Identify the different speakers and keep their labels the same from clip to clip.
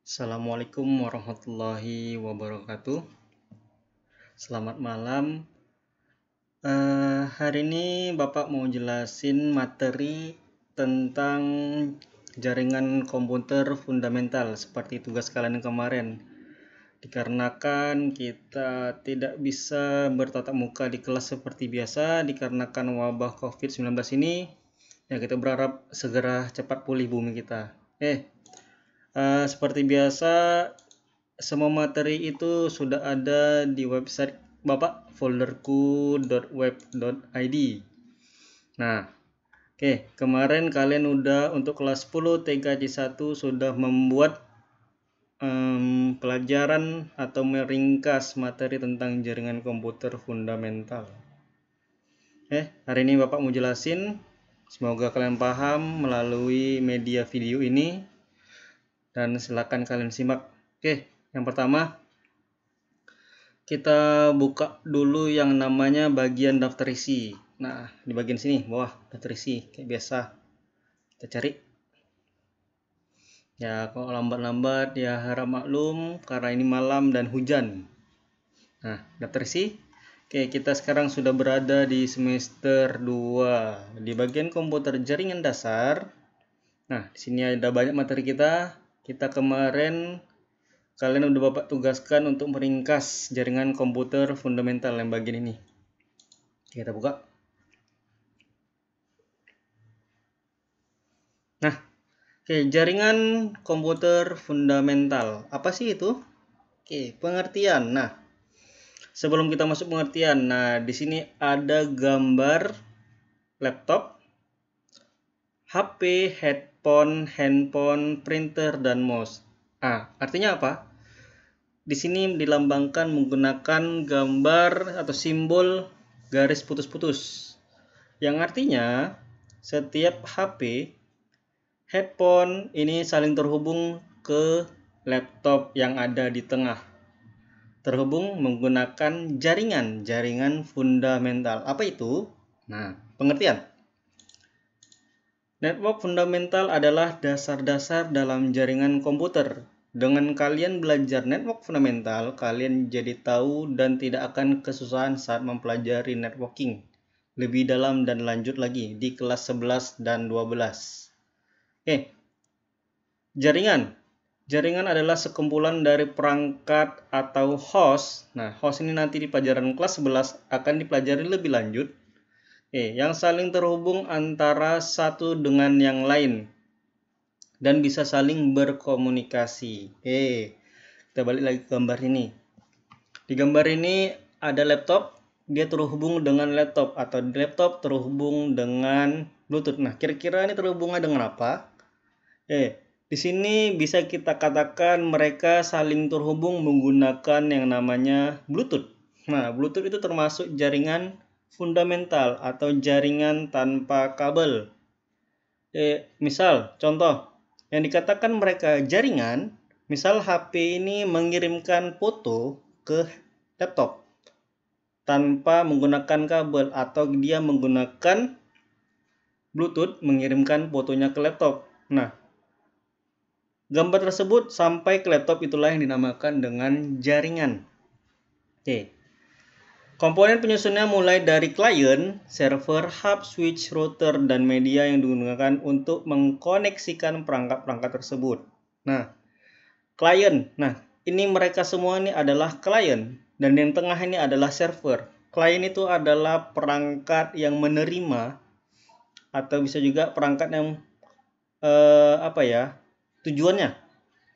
Speaker 1: Assalamualaikum warahmatullahi wabarakatuh. Selamat malam. Hari ini Bapak mau jelasin materi tentang jaringan komputer fundamental seperti tugas kalian kemarin. Dikarenakan kita tidak bisa bertatap muka di kelas seperti biasa dikarenakan wabah COVID-19 ini, ya kita berharap segera cepat pulih bumi kita. Seperti biasa, semua materi itu sudah ada di website Bapak, folderku.web.id. Nah, kemarin kalian udah untuk kelas 10 TKJ1 sudah membuat pelajaran atau meringkas materi tentang jaringan komputer fundamental. Hari ini Bapak mau jelasin, semoga kalian paham melalui media video ini. Dan silakan kalian simak. Yang pertama kita buka dulu yang namanya bagian daftar isi. Nah, di bagian sini bawah daftar isi kayak biasa. Kita cari. Ya, kalau lambat-lambat ya harap maklum karena ini malam dan hujan. Nah, daftar isi. Kita sekarang sudah berada di semester 2 di bagian komputer jaringan dasar. Nah, di sini ada banyak materi kita. Kita kemarin kalian udah Bapak tugaskan untuk meringkas jaringan komputer fundamental yang bagian ini. Kita buka. Nah, jaringan komputer fundamental. Apa sih itu? Pengertian. Nah, sebelum kita masuk pengertian, di sini ada gambar laptop, HP, handphone, printer, dan mouse. Artinya apa? Di sini dilambangkan menggunakan gambar atau simbol garis putus-putus. Yang artinya setiap HP, headphone ini saling terhubung ke laptop yang ada di tengah. Terhubung menggunakan jaringan fundamental. Apa itu? Nah, pengertian. Network fundamental adalah dasar-dasar dalam jaringan komputer. Dengan kalian belajar network fundamental, kalian jadi tahu dan tidak akan kesusahan saat mempelajari networking lebih dalam dan lanjut lagi di kelas 11 dan 12. Jaringan adalah sekumpulan dari perangkat atau host. Nah, host ini nanti di pelajaran kelas 11 akan dipelajari lebih lanjut. Yang saling terhubung antara satu dengan yang lain dan bisa saling berkomunikasi. Kita balik lagi ke gambar ini. Di gambar ini ada laptop, dia terhubung dengan laptop atau laptop terhubung dengan Bluetooth. Nah, kira-kira ini terhubungnya dengan apa? Di sini bisa kita katakan mereka saling terhubung menggunakan yang namanya Bluetooth. Nah, Bluetooth itu termasuk jaringan fundamental atau jaringan tanpa kabel. Misal, contoh yang dikatakan mereka jaringan, misal HP ini mengirimkan foto ke laptop tanpa menggunakan kabel atau dia menggunakan Bluetooth mengirimkan fotonya ke laptop. Nah, gambar tersebut sampai ke laptop itulah yang dinamakan dengan jaringan. Komponen penyusunnya mulai dari klien, server, hub, switch, router, dan media yang digunakan untuk mengkoneksikan perangkat-perangkat tersebut. Nah, klien. Nah, ini mereka semua ini adalah klien dan yang tengah ini adalah server. Klien itu adalah perangkat yang menerima atau bisa juga perangkat yang tujuannya.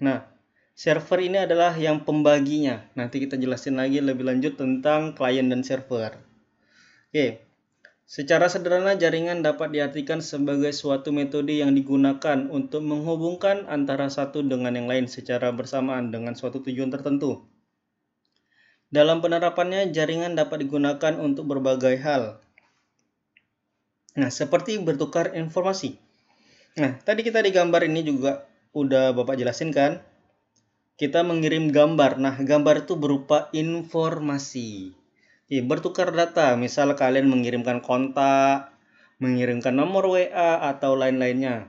Speaker 1: Nah, server ini adalah yang pembaginya. Nanti kita jelasin lagi lebih lanjut tentang klien dan server. Secara sederhana jaringan dapat diartikan sebagai suatu metode yang digunakan untuk menghubungkan antara satu dengan yang lain secara bersamaan dengan suatu tujuan tertentu. Dalam penerapannya, jaringan dapat digunakan untuk berbagai hal. Nah, seperti bertukar informasi. Nah, tadi kita di gambar ini juga udah Bapak jelasin kan? Kita mengirim gambar. Nah, gambar itu berupa informasi. Bertukar data. Misal kalian mengirimkan kontak, mengirimkan nomor WA, atau lain-lainnya.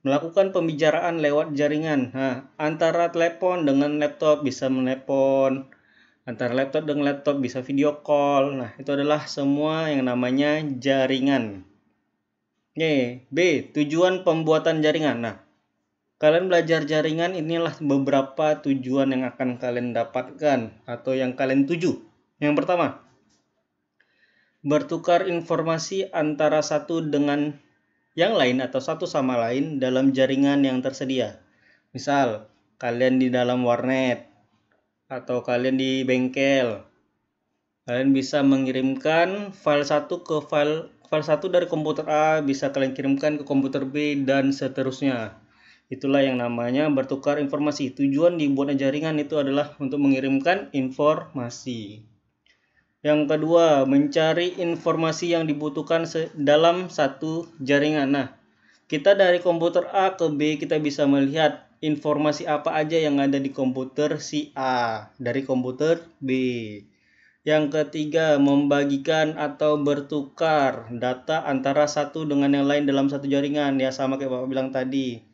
Speaker 1: Melakukan pembicaraan lewat jaringan. Nah, antara telepon dengan laptop bisa menelepon, antara laptop dengan laptop bisa video call. Nah, itu adalah semua yang namanya jaringan. B. Tujuan pembuatan jaringan. Nah, kalian belajar jaringan, inilah beberapa tujuan yang akan kalian dapatkan atau yang kalian tuju. Yang pertama, bertukar informasi antara satu dengan yang lain atau satu sama lain dalam jaringan yang tersedia. Misal, kalian di dalam warnet atau kalian di bengkel. Kalian bisa mengirimkan file satu ke file satu dari komputer A bisa kalian kirimkan ke komputer B dan seterusnya. Itulah yang namanya bertukar informasi. Tujuan dibuatnya jaringan itu adalah untuk mengirimkan informasi. Yang kedua, mencari informasi yang dibutuhkan dalam satu jaringan. Nah, kita dari komputer A ke B, kita bisa melihat informasi apa aja yang ada di komputer si A dari komputer B. Yang ketiga, membagikan atau bertukar data antara satu dengan yang lain dalam satu jaringan. Ya, sama kayak Bapak bilang tadi.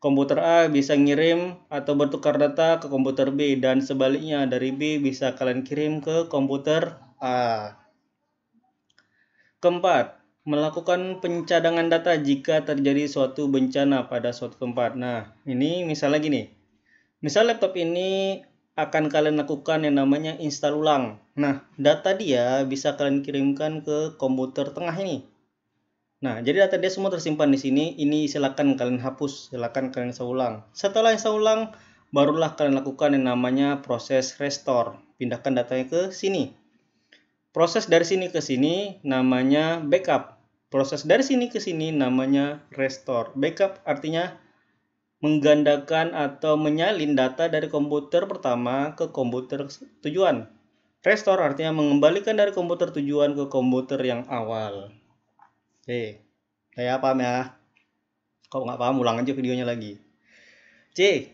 Speaker 1: Komputer A bisa ngirim atau bertukar data ke komputer B dan sebaliknya dari B bisa kalian kirim ke komputer A. Keempat, melakukan pencadangan data jika terjadi suatu bencana pada suatu tempat. Nah, ini misalnya gini. Misal laptop ini akan kalian lakukan yang namanya install ulang. Nah, data dia bisa kalian kirimkan ke komputer tengah ini. Nah, jadi data dia semua tersimpan di sini. Ini silakan kalian hapus, silakan kalian install ulang. Setelah install ulang, barulah kalian lakukan yang namanya proses restore. Pindahkan datanya ke sini. Proses dari sini ke sini namanya backup. Proses dari sini ke sini namanya restore. Backup artinya menggandakan atau menyalin data dari komputer pertama ke komputer tujuan. Restore artinya mengembalikan dari komputer tujuan ke komputer yang awal. Oke, saya paham ya? Kalau nggak paham, ulang aja videonya lagi. C.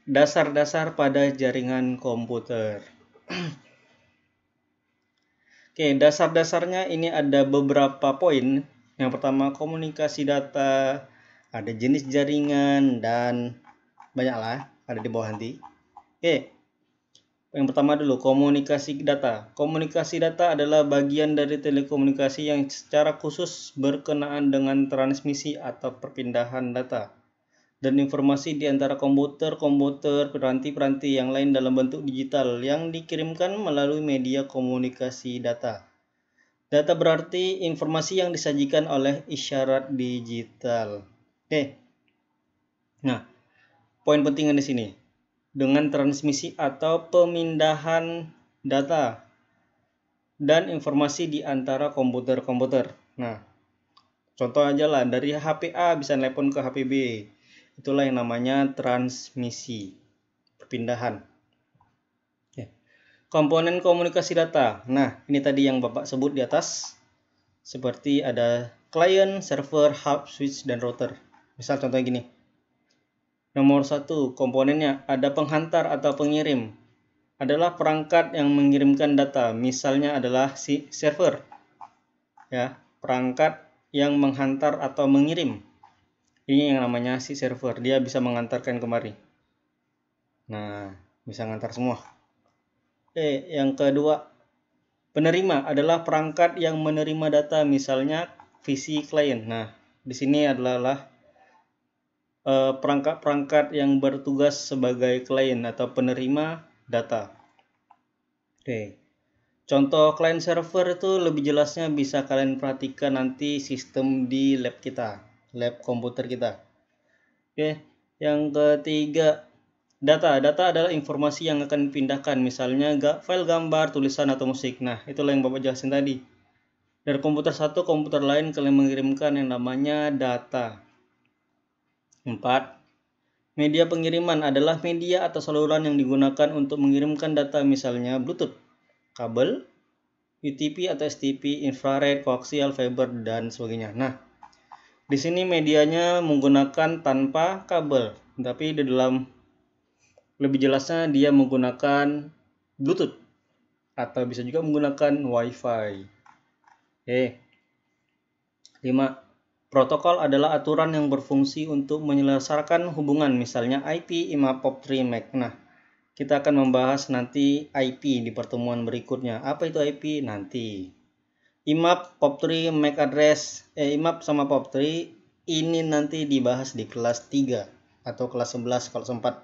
Speaker 1: Dasar-dasar pada jaringan komputer. Oke, dasar-dasarnya ini ada beberapa poin. Yang pertama, komunikasi data, ada jenis jaringan, dan banyaklah, ada di bawah nanti. Oke, yang pertama dulu, komunikasi data. Komunikasi data adalah bagian dari telekomunikasi yang secara khusus berkenaan dengan transmisi atau perpindahan data dan informasi di antara komputer, piranti-piranti yang lain dalam bentuk digital yang dikirimkan melalui media komunikasi data. Data berarti informasi yang disajikan oleh isyarat digital. Oke. Nah, poin pentingnya di sini. Dengan transmisi atau pemindahan data dan informasi di antara komputer-komputer. Nah, contoh aja lah, dari HP A bisa telepon ke HP B. Itulah yang namanya transmisi, perpindahan. Komponen komunikasi data. Nah, ini tadi yang Bapak sebut di atas. Seperti ada client, server, hub, switch, dan router. Misal contohnya gini. Nomor 1, komponennya ada penghantar atau pengirim. Adalah perangkat yang mengirimkan data. Misalnya adalah si server. Ya, perangkat yang menghantar atau mengirim. Ini yang namanya si server. Dia bisa mengantarkan kemari. Nah, bisa mengantar semua. Yang kedua, penerima adalah perangkat yang menerima data, misalnya VC client. Nah, di sini adalah perangkat-perangkat yang bertugas sebagai klien atau penerima data. Contoh client server itu lebih jelasnya bisa kalian perhatikan nanti sistem di lab kita, lab komputer kita. Yang ketiga, data adalah informasi yang akan dipindahkan, misalnya file gambar, tulisan, atau musik. Nah, itulah yang Bapak jelasin tadi. Dari komputer satu ke komputer lain kalian mengirimkan yang namanya data. 4. Media pengiriman adalah media atau saluran yang digunakan untuk mengirimkan data, misalnya Bluetooth, kabel, UTP atau STP, infrared, koaksial, fiber, dan sebagainya. Nah, di sini medianya menggunakan tanpa kabel, tapi di dalam lebih jelasnya dia menggunakan Bluetooth atau bisa juga menggunakan Wi-Fi. 5. Protokol adalah aturan yang berfungsi untuk menyelesaikan hubungan, misalnya IP, IMAP, POP3, MAC. Nah, kita akan membahas nanti IP di pertemuan berikutnya. Apa itu IP? Nanti. IMAP, POP3, MAC address, IMAP sama POP3 ini nanti dibahas di kelas 3 atau kelas 11 kalau sempat.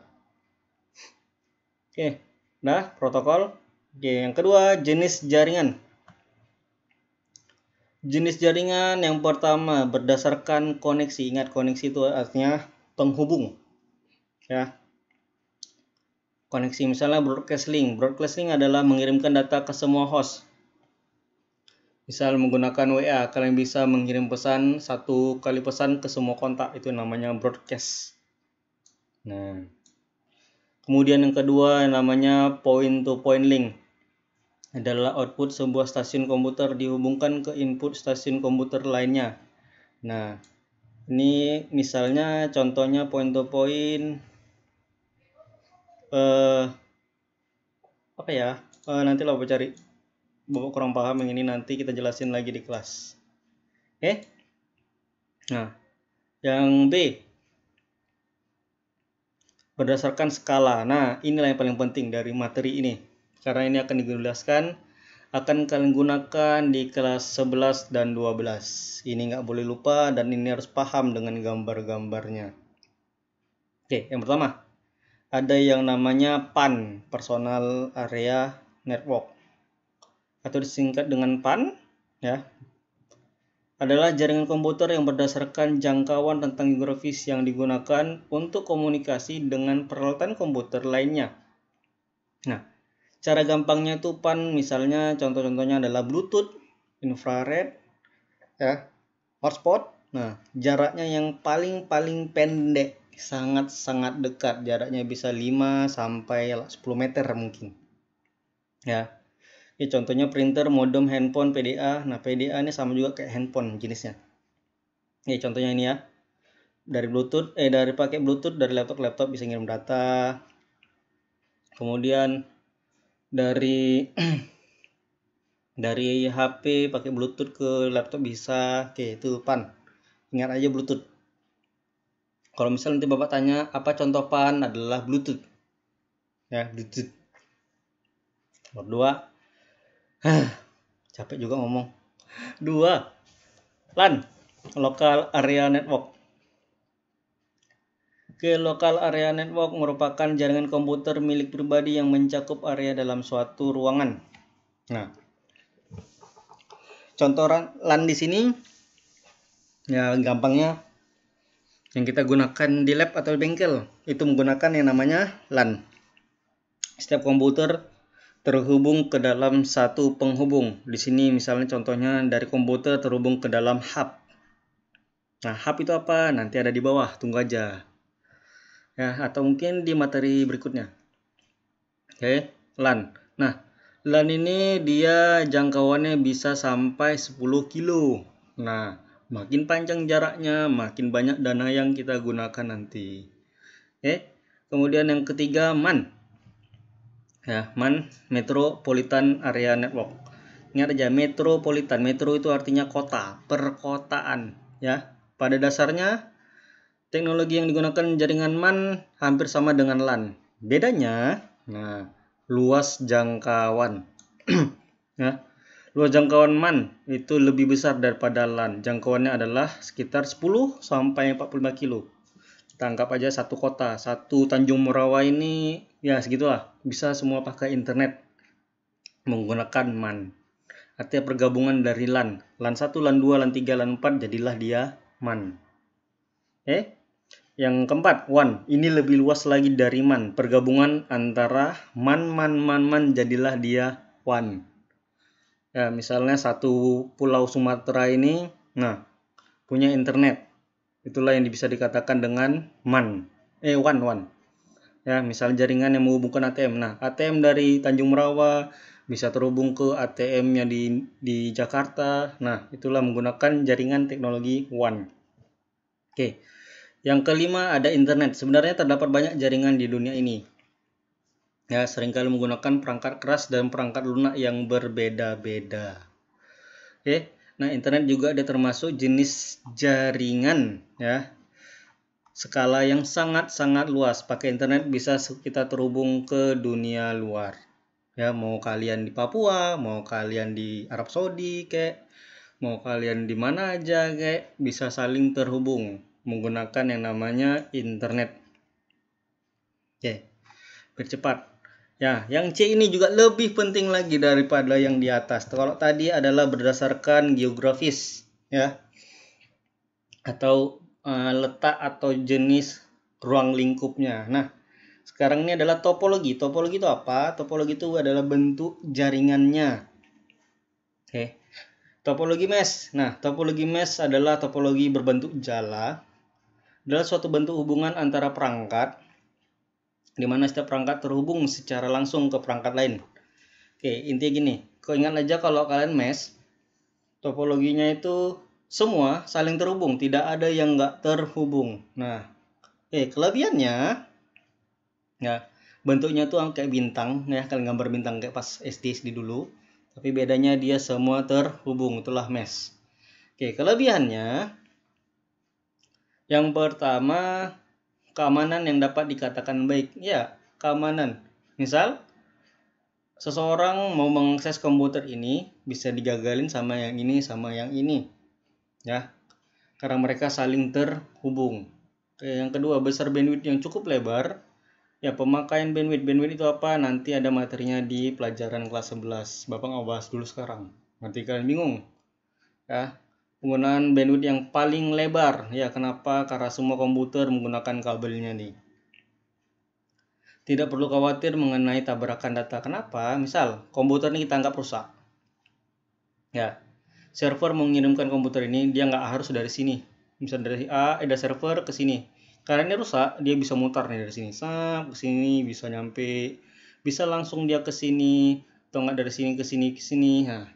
Speaker 1: Oke, nah protokol. Oke, yang kedua jenis jaringan. Jenis jaringan yang pertama berdasarkan koneksi. Ingat, koneksi itu artinya penghubung. Ya. Koneksi misalnya broadcast link. Broadcast link adalah mengirimkan data ke semua host. Misal menggunakan WA, kalian bisa mengirim pesan, satu kali pesan ke semua kontak. Itu namanya broadcast. Nah. Kemudian yang kedua yang namanya point to point link. Adalah output sebuah stasiun komputer dihubungkan ke input stasiun komputer lainnya. Nah, ini misalnya contohnya point to point apa ya? Nanti lah Bapak cari. Bapak kurang paham yang ini, nanti kita jelasin lagi di kelas. Oke? Nah, yang B berdasarkan skala. Nah, inilah yang paling penting dari materi ini. Karena ini akan dijelaskan, akan kalian gunakan di kelas 11 dan 12. Ini nggak boleh lupa dan ini harus paham dengan gambar-gambarnya. Oke, yang pertama. Ada yang namanya PAN, Personal Area Network. Atau disingkat dengan PAN, ya. Adalah jaringan komputer yang berdasarkan jangkauan tentang geografis yang digunakan untuk komunikasi dengan peralatan komputer lainnya. Nah, cara gampangnya itu PAN, misalnya contoh-contohnya adalah Bluetooth, infrared, ya, hotspot. Nah, jaraknya yang paling pendek, sangat dekat, jaraknya bisa 5 sampai 10 meter mungkin. Ya. Ini contohnya printer, modem, handphone, PDA. Nah, PDA ini sama juga kayak handphone jenisnya. Ini contohnya ini ya. Dari Bluetooth, dari pakai Bluetooth dari laptop ke laptop bisa ngirim data. Kemudian dari dari HP pakai Bluetooth ke laptop bisa. Oke, itu PAN. Ingat aja Bluetooth. Kalau misalnya nanti Bapak tanya apa contoh PAN, adalah Bluetooth. Ya, Bluetooth. Nomor 2. Capek juga ngomong. 2. LAN, Local Area Network. Local Area Network merupakan jaringan komputer milik pribadi yang mencakup area dalam suatu ruangan. Nah, contoh LAN di sini, ya gampangnya yang kita gunakan di lab atau bengkel itu menggunakan yang namanya LAN. Setiap komputer terhubung ke dalam satu penghubung. Di sini misalnya contohnya dari komputer terhubung ke dalam hub. Nah, hub itu apa? Nanti ada di bawah, tunggu aja. Ya, atau mungkin di materi berikutnya. Oke, LAN. Nah, LAN ini dia jangkauannya bisa sampai 10 kilo. Nah, makin panjang jaraknya, makin banyak dana yang kita gunakan nanti. Oke, kemudian yang ketiga MAN. Ya, MAN, Metropolitan Area Network. Ingat aja, metropolitan. Metro itu artinya kota, perkotaan. Ya, pada dasarnya teknologi yang digunakan jaringan MAN hampir sama dengan LAN. Bedanya, nah, luas jangkauan. Ya, luas jangkauan MAN itu lebih besar daripada LAN. Jangkauannya adalah sekitar 10 sampai 45 kilo. Kita anggap aja satu kota, satu Tanjung Morawa ini ya segitulah. Bisa semua pakai internet menggunakan MAN. Artinya pergabungan dari LAN. LAN 1, LAN 2, LAN 3, LAN 4 jadilah dia MAN. Yang keempat, WAN. Ini lebih luas lagi dari MAN. Pergabungan antara MAN jadilah dia WAN. Ya, misalnya satu pulau Sumatera ini, nah, punya internet. Itulah yang bisa dikatakan dengan MAN. WAN. Ya, misal jaringan yang menghubungkan ATM. Nah, ATM dari Tanjung Merawa bisa terhubung ke ATM-nya di Jakarta. Nah, itulah menggunakan jaringan teknologi WAN. Oke. Yang kelima ada internet. Sebenarnya terdapat banyak jaringan di dunia ini. Ya, seringkali menggunakan perangkat keras dan perangkat lunak yang berbeda-beda. Oke. Nah, internet juga ada termasuk jenis jaringan ya. Skala yang sangat-sangat luas. Pakai internet bisa kita terhubung ke dunia luar. Ya, mau kalian di Papua, mau kalian di Arab Saudi kayak, mau kalian di mana aja kayak, bisa saling terhubung menggunakan yang namanya internet. Oke, bercepat. Ya, yang C ini juga lebih penting lagi daripada yang di atas. Kalau tadi adalah berdasarkan geografis, ya, atau letak atau jenis ruang lingkupnya. Nah, sekarang ini adalah topologi. Topologi itu apa? Topologi itu adalah bentuk jaringannya. Oke. Topologi mesh. Nah, topologi mesh adalah topologi berbentuk jala. Adalah suatu bentuk hubungan antara perangkat di mana setiap perangkat terhubung secara langsung ke perangkat lain. Oke, intinya gini, kau ingat aja kalau kalian mesh, topologinya itu semua saling terhubung, tidak ada yang nggak terhubung. Nah, kelebihannya, ya bentuknya tuh kayak bintang, ya kalian gambar bintang kayak pas SD dulu, tapi bedanya dia semua terhubung, itulah mesh. Oke, kelebihannya, yang pertama, keamanan yang dapat dikatakan baik. Ya, keamanan. Misal, seseorang mau mengakses komputer ini, bisa digagalin sama yang ini, sama yang ini. Ya, karena mereka saling terhubung. Oke, yang kedua, besar bandwidth yang cukup lebar. Ya, pemakaian bandwidth. Bandwidth itu apa? Nanti ada materinya di pelajaran kelas 11. Bapak nggak bahas dulu sekarang. Nanti kalian bingung. Ya, penggunaan bandwidth yang paling lebar. Ya, kenapa? Karena semua komputer menggunakan kabelnya nih. Tidak perlu khawatir mengenai tabrakan data. Kenapa? Misal, komputer ini kita anggap rusak. Ya, server mengirimkan komputer ini, dia nggak harus dari sini. Misal dari A, ada server ke sini. Karena ini rusak, dia bisa mutar nih dari sini. Ke sini, bisa nyampe. Bisa langsung dia ke sini. Atau nggak dari sini ke sini, ke sini. Nah,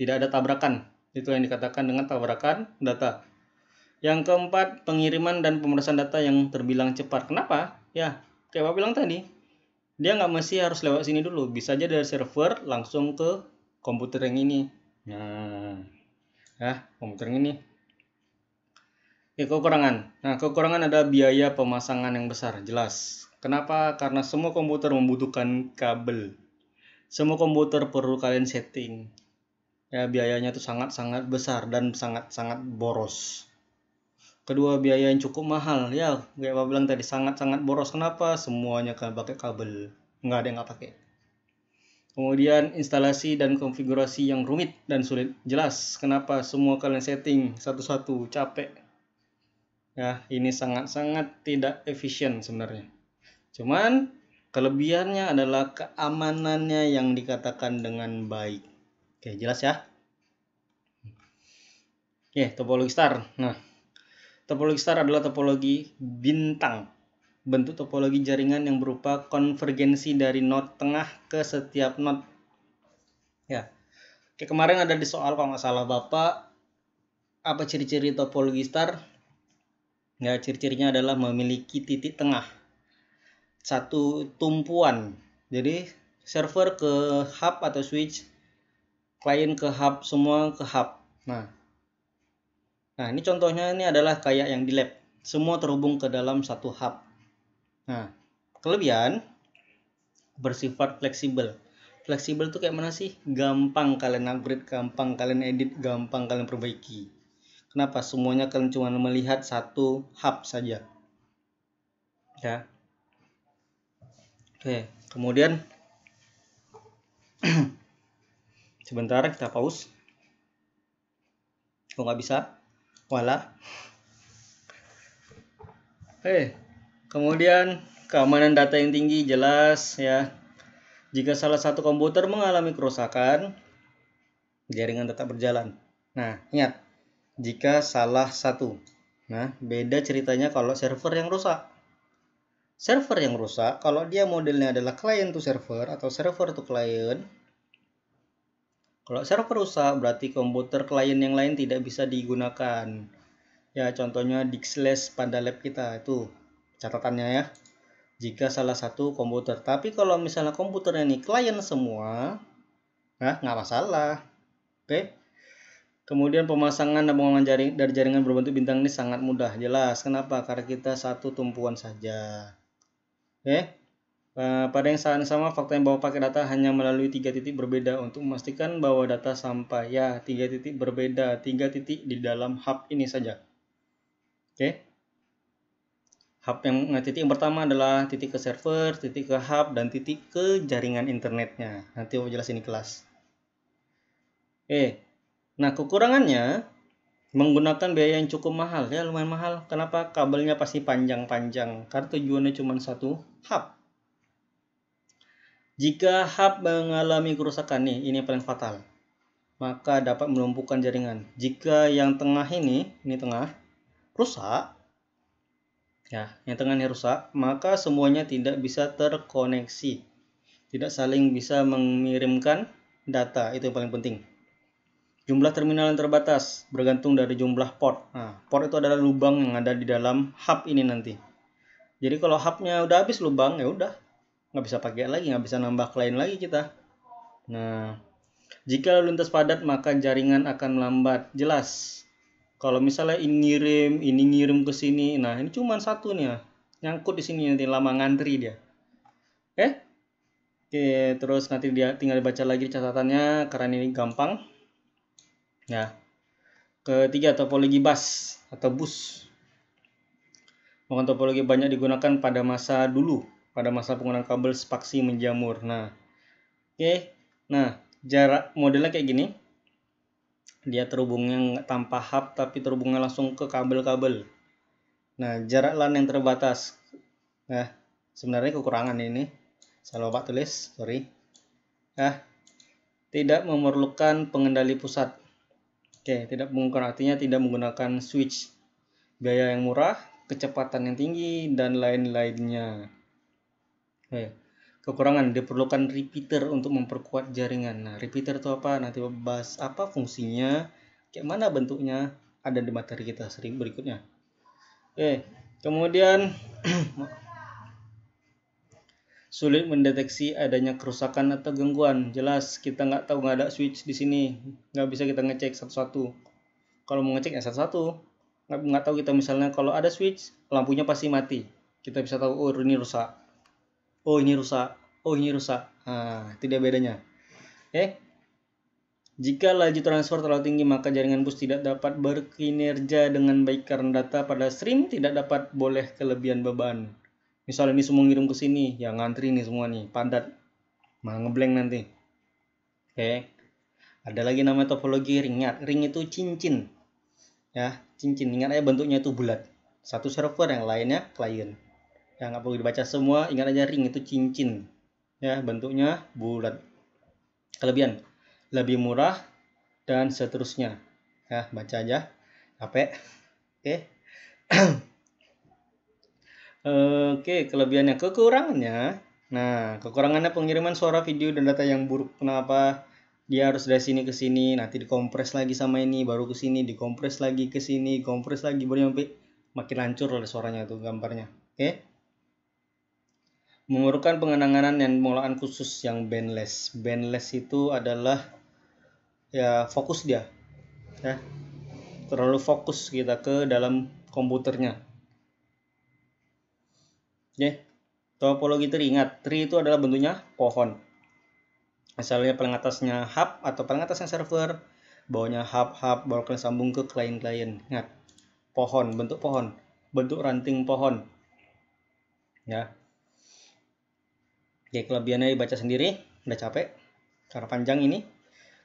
Speaker 1: tidak ada tabrakan. Itu yang dikatakan dengan tabrakan data. Yang keempat, pengiriman dan pemrosesan data yang terbilang cepat. Kenapa? Ya, kayak Pak bilang tadi, dia nggak mesti harus lewat sini dulu. Bisa aja dari server langsung ke komputer yang ini. Nah, ya, komputer yang ini. Kekurangan. Nah, kekurangan ada biaya pemasangan yang besar, jelas. Kenapa? Karena semua komputer membutuhkan kabel. Semua komputer perlu kalian setting. Ya, biayanya itu sangat-sangat besar dan sangat-sangat boros. Kedua, biaya yang cukup mahal. Ya, kayak Pak bilang tadi, sangat-sangat boros. Kenapa? Semuanya kan pakai kabel. Nggak ada yang nggak pakai. Kemudian, instalasi dan konfigurasi yang rumit dan sulit. Jelas, kenapa? Semua kalian setting satu-satu, capek. Ya, ini sangat-sangat tidak efisien sebenarnya. Cuman, kelebihannya adalah keamanannya yang dikatakan dengan baik. Oke, jelas ya? Oke, topologi star. Nah, topologi star adalah topologi bintang. Bentuk topologi jaringan yang berupa konvergensi dari node tengah ke setiap node. Ya, kayak kemarin ada di soal kalau nggak salah Bapak, apa ciri-ciri topologi star? Ya, ciri-cirinya adalah memiliki titik tengah. Satu tumpuan. Jadi, server ke hub atau switch, klien ke hub, semua ke hub. Nah, ini contohnya ini adalah kayak yang di lab. Semua terhubung ke dalam satu hub. Nah, kelebihan bersifat fleksibel. Fleksibel itu kayak mana sih? Gampang kalian upgrade, gampang kalian edit, gampang kalian perbaiki. Kenapa? Semuanya kalian cuma melihat satu hub saja. Ya. Oke, kemudian sebentar kita pause. Kok nggak bisa? Wala. Kemudian keamanan data yang tinggi jelas ya. Jika salah satu komputer mengalami kerusakan, jaringan tetap berjalan. Nah, ingat, jika salah satu. Nah, beda ceritanya kalau server yang rusak. Server yang rusak, kalau dia modelnya adalah client to server atau server to client, kalau server rusak, berarti komputer klien yang lain tidak bisa digunakan. Ya, contohnya Dixlash pada lab kita, itu catatannya ya. Jika salah satu komputer. Tapi kalau misalnya komputernya ini klien semua, nah nggak masalah. Oke. Kemudian pemasangan dan pengulangan dari jaringan berbentuk bintang ini sangat mudah. Jelas. Kenapa? Karena kita satu tumpuan saja. Oke. Pada yang saat sama, fakta yang bahwa paket data hanya melalui 3 titik berbeda untuk memastikan bahwa data sampai. Ya, 3 titik berbeda. 3 titik di dalam hub ini saja. Oke. Hub titik yang pertama adalah titik ke server, titik ke hub, dan titik ke jaringan internetnya. Nanti aku jelasin di kelas. Oke. Nah, kekurangannya menggunakan biaya yang cukup mahal. Ya, lumayan mahal. Kenapa? Kabelnya pasti panjang-panjang. Karena tujuannya cuma satu hub. Jika hub mengalami kerusakan nih, ini paling fatal, maka dapat melumpuhkan jaringan. Jika yang tengah ini tengah, rusak, ya, yang tengah ini rusak, maka semuanya tidak bisa terkoneksi. Tidak saling bisa mengirimkan data, itu yang paling penting. Jumlah terminal yang terbatas bergantung dari jumlah port. Nah, port itu adalah lubang yang ada di dalam hub ini nanti. Jadi kalau hubnya udah habis lubang, ya udah nggak bisa pakai lagi, nggak bisa nambah klien lagi kita. Nah, jika lalu lintas padat maka jaringan akan melambat. Jelas. Kalau misalnya ini ngirim ke sini, nah ini cuma satu nih ya, nyangkut di sini nanti lama ngantri dia. Oke, terus nanti dia tinggal dibaca lagi catatannya karena ini gampang. Ya. Ketiga, topologi bus atau bus. Maka topologi banyak digunakan pada masa dulu, pada masa penggunaan kabel spaksi menjamur. Nah, oke. Nah, jarak modelnya kayak gini. Dia terhubungnya nggak tanpa hub, tapi terhubungnya langsung ke kabel-kabel. Nah, jarak LAN yang terbatas. Nah, sebenarnya kekurangan ini. Saya lupa tulis, sorry. Nah, tidak memerlukan pengendali pusat. Oke, tidak menggunakan, artinya tidak menggunakan switch. Biaya yang murah, kecepatan yang tinggi, dan lain-lainnya. Oke. Kekurangan, diperlukan repeater untuk memperkuat jaringan. Nah, repeater itu apa? Nanti bahas apa fungsinya, kayak mana bentuknya, ada di materi kita sering berikutnya. Oke, kemudian sulit mendeteksi adanya kerusakan atau gangguan. Jelas kita nggak tahu, nggak ada switch di sini, nggak bisa kita ngecek satu-satu. Kalau mau ngecek ya satu-satu, nggak tahu kita misalnya kalau ada switch lampunya pasti mati. Kita bisa tahu oh ini rusak, oh ini rusak, oh ini rusak. Nah, itu dia bedanya. Jika laju transfer terlalu tinggi maka jaringan bus tidak dapat berkinerja dengan baik karena data pada stream tidak dapat boleh kelebihan beban. Misalnya ini semua ngirim ke sini, ya ngantri nih semua nih, padat, malah ngeblank nanti. Ada lagi namanya topologi ring. Ring itu cincin, ya cincin. Ingat aja bentuknya itu bulat. Satu server, yang lainnya klien. Ya nggak perlu dibaca semua, ingat aja ring itu cincin, ya bentuknya bulat. Kelebihan, lebih murah dan seterusnya. Ya baca aja, capek. Oke, kelebihannya, kekurangannya. Nah, kekurangannya pengiriman suara, video, dan data yang buruk. Kenapa? Dia harus dari sini ke sini, nanti dikompres lagi sama ini, baru ke sini, dikompres lagi ke sini, kompres lagi, baru sampai makin hancur oleh suaranya tuh gambarnya. Memerlukan pengenangan dan pengelolaan khusus yang bandless. Bandless itu adalah ya fokus dia, ya terlalu fokus kita ke dalam komputernya. Topologi tree. Ingat, tree itu adalah bentuknya pohon. Misalnya paling atasnya hub atau paling atasnya server, bawahnya hub, baru kalian sambung ke klien-klien. Ingat, pohon, bentuk pohon, bentuk ranting pohon. Ya. Oke, kelebihannya dibaca sendiri, udah capek karena panjang ini.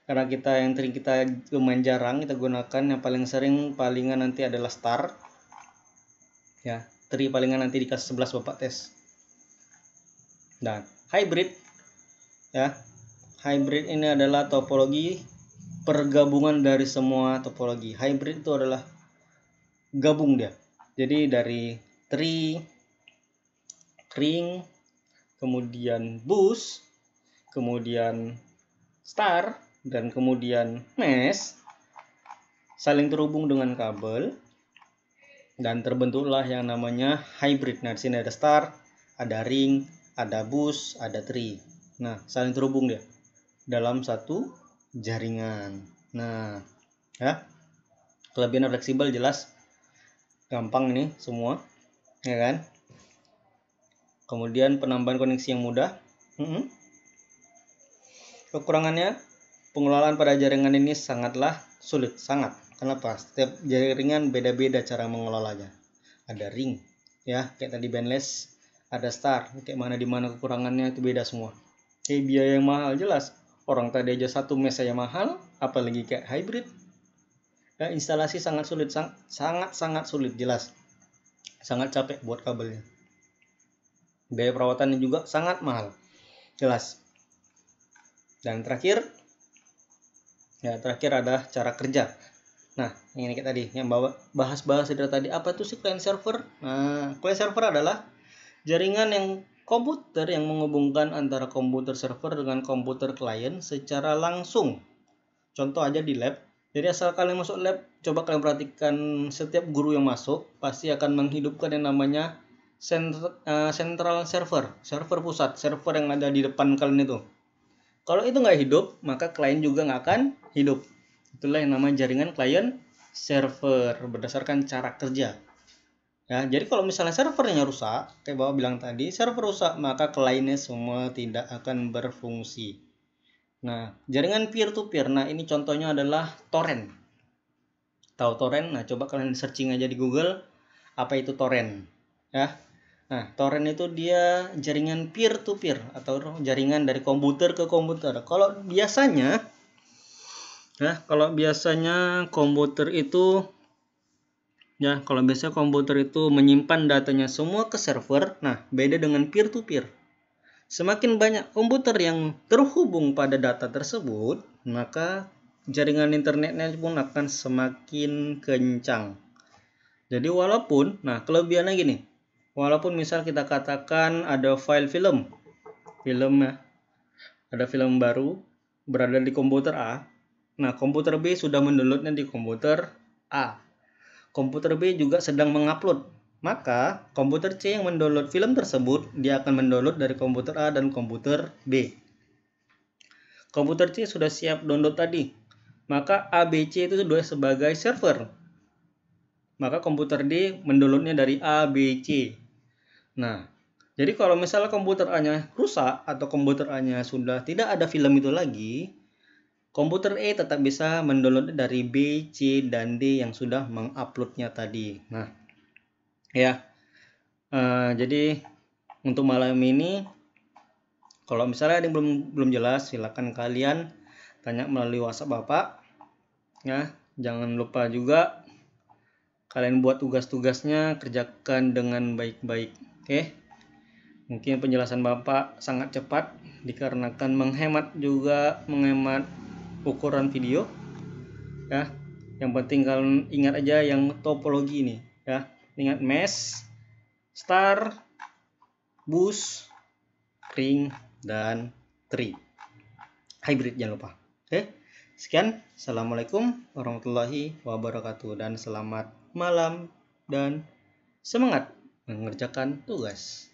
Speaker 1: Karena kita yang tree kita lumayan jarang kita gunakan, yang paling sering palingan nanti adalah star. Ya, tree palingan nanti di kelas 11 Bapak tes. Dan hybrid, ya hybrid ini adalah topologi pergabungan dari semua topologi. Hybrid itu adalah gabung dia, jadi dari tree, ring, kemudian bus, kemudian star, dan kemudian mesh saling terhubung dengan kabel dan terbentuklah yang namanya hybrid. Nah, di sini ada star, ada ring, ada bus, ada tree. Nah, saling terhubung dia dalam satu jaringan. Nah, Ya, kelebihan fleksibel jelas, gampang ini semua, ya kan. Kemudian penambahan koneksi yang mudah. Kekurangannya, pengelolaan pada jaringan ini sangatlah sulit, sangat. Kenapa? Setiap jaringan beda-beda cara mengelolanya. Ada ring, ya, kayak tadi bandless, ada star, kayak mana di mana kekurangannya itu beda semua. Biaya yang mahal jelas. Orang tadi aja 1 mes saya mahal, apalagi kayak hybrid. Ya, instalasi sangat sulit, sangat sulit jelas. Sangat capek buat kabelnya. Biaya perawatannya juga sangat mahal, jelas. Dan terakhir ada cara kerja. Nah, ini kayak tadi yang bahas dari tadi, apa itu sih client server? Nah, client server adalah jaringan yang komputer yang menghubungkan antara komputer server dengan komputer klien secara langsung. Contoh aja di lab. Jadi asal kalian masuk lab, coba kalian perhatikan setiap guru yang masuk pasti akan menghidupkan yang namanya central server pusat, server yang ada di depan kalian itu. Kalau itu nggak hidup, maka klien juga nggak akan hidup. Itulah yang namanya jaringan client server berdasarkan cara kerja. Ya, jadi kalau misalnya servernya rusak, kayak Bapak bilang tadi, server rusak, maka kliennya semua tidak akan berfungsi. Nah, jaringan peer-to-peer, nah ini contohnya adalah torrent. Tahu torrent? Nah, coba kalian searching aja di Google, apa itu torrent. Ya, nah, torrent itu dia jaringan peer-to-peer atau jaringan dari komputer ke komputer. Kalau biasanya komputer itu menyimpan datanya semua ke server. Nah, beda dengan peer-to-peer. Semakin banyak komputer yang terhubung pada data tersebut, maka jaringan internetnya pun akan semakin kencang. Jadi kelebihannya gini. Walaupun misal kita katakan ada file film ada film baru berada di komputer A. Nah, komputer B sudah mendownloadnya di komputer A. Komputer B juga sedang mengupload. Maka komputer C yang mendownload film tersebut, dia akan mendownload dari komputer A dan komputer B. Komputer C sudah siap download tadi. Maka ABC itu sudah sebagai server. Maka komputer D mendownloadnya dari ABC. Nah, jadi kalau misalnya komputer A-nya rusak atau komputer A-nya sudah tidak ada film itu lagi, komputer E tetap bisa mendownload dari B, C, dan D yang sudah menguploadnya tadi. Nah, jadi untuk malam ini, kalau misalnya ada yang belum jelas, silakan kalian tanya melalui WhatsApp Bapak. Ya, jangan lupa juga kalian buat tugas-tugasnya, kerjakan dengan baik-baik. Oke? Mungkin penjelasan Bapak sangat cepat dikarenakan menghemat ukuran video. Ya, yang penting kalian ingat aja yang topologi ini. Ya, ingat mesh, star, bus, ring, dan tree. Hybrid jangan lupa. Oke, sekian. Assalamualaikum warahmatullahi wabarakatuh dan selamat malam dan semangat mengerjakan tugas.